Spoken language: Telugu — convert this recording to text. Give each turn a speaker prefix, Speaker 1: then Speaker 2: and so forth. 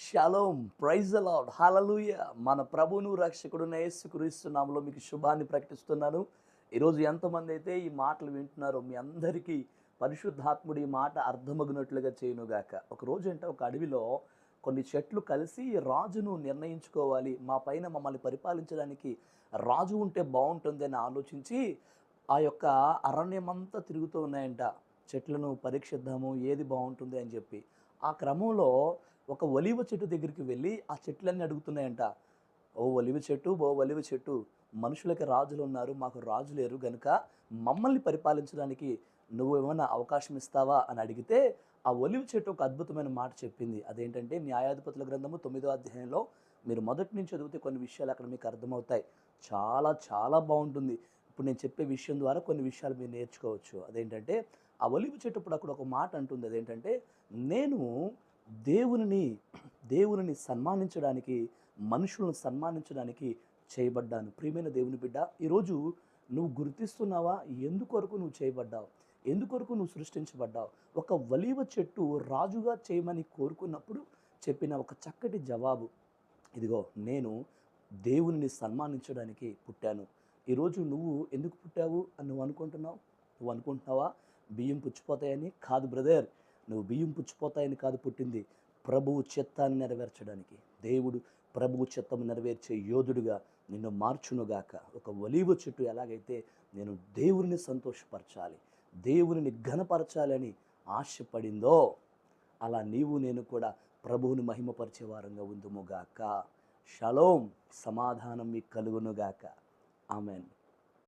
Speaker 1: షలోమ్, ప్రైజ్ ద లార్డ్, హల్లెలూయా. మన ప్రభువును రక్షకుడున్న యేసుక్రీస్తు నామములో మీకు శుభాన్ని ప్రకటిస్తున్నాను. ఈరోజు ఎంతమంది అయితే ఈ మాటలు వింటున్నారో మీ అందరికీ పరిశుద్ధాత్ముడు ఈ మాట అర్థమగునట్లుగా చేయునుగాక. ఒక అడవిలో కొన్ని చెట్లు కలిసి రాజును నిర్ణయించుకోవాలి, మా పైన మమ్మల్ని పరిపాలించడానికి రాజు ఉంటే బాగుంటుంది అని ఆలోచించి ఆ యొక్క అరణ్యమంతా తిరుగుతూ ఉన్నాయంట. చెట్లను పరీక్షిద్దాము ఏది బాగుంటుంది అని చెప్పి. ఆ క్రమంలో ఒక ఒలీవ చెట్టు దగ్గరికి వెళ్ళి ఆ చెట్లన్నీ అడుగుతున్నాయంట. ఓ ఒలీవ చెట్టు, ఓ ఒలీవ చెట్టు, మనుషులకి రాజులు ఉన్నారు, మాకు రాజు లేరు గనుక మమ్మల్ని పరిపాలించడానికి నువ్వు ఏమైనా అవకాశం ఇస్తావా అని అడిగితే ఆ ఒలీవ చెట్టు ఒక అద్భుతమైన మాట చెప్పింది. అదేంటంటే న్యాయాధిపతుల గ్రంథము 9వ అధ్యాయంలో మీరు మొదటి నుంచి చదివితే కొన్ని విషయాలు అక్కడ మీకు అర్థమవుతాయి. చాలా చాలా బాగుంటుంది. ఇప్పుడు నేను చెప్పే విషయం ద్వారా కొన్ని విషయాలు మీరు నేర్చుకోవచ్చు. అదేంటంటే ఆ ఒలీవ చెట్టు ఇప్పుడు అక్కడ ఒక మాట అంటుంది. అదేంటంటే నేను దేవునిని దేవునిని సన్మానించడానికి, మనుషులను సన్మానించడానికి చేయబడ్డాను. ప్రియమైన దేవుని బిడ్డ, ఈరోజు నువ్వు గుర్తిస్తున్నావా? ఎందుకొరకు నువ్వు చేయబడ్డావు? ఎందుకొరకు నువ్వు సృష్టించబడ్డావు? ఒక ఒలీవ చెట్టు రాజుగా చేయమని కోరుకున్నప్పుడు చెప్పిన ఒక చక్కటి జవాబు, ఇదిగో నేను దేవునిని సన్మానించడానికి పుట్టాను. ఈరోజు నువ్వు ఎందుకు పుట్టావు అని నువ్వు అనుకుంటున్నావు? నువ్వు అనుకుంటున్నావా బియ్యం పుచ్చిపోతాయని? కాదు బ్రదర్, నువ్వు బియ్యం పుచ్చిపోతాయని కాదు పుట్టింది, ప్రభువు చిత్తాన్ని నెరవేర్చడానికి. దేవుడు ప్రభువు చిత్తము నెరవేర్చే యోధుడిగా నిన్ను మార్చునుగాక. ఒక ఒలీవ చెట్టు ఎలాగైతే నేను దేవుని సంతోషపరచాలి, దేవునిని ఘనపరచాలని ఆశపడిందో, అలా నీవు నేను కూడా ప్రభువుని మహిమపరిచే వారంగా ఉందుముగాక. షలోమ్, సమాధానం మీకు కలుగునుగాక. ఆమెన్.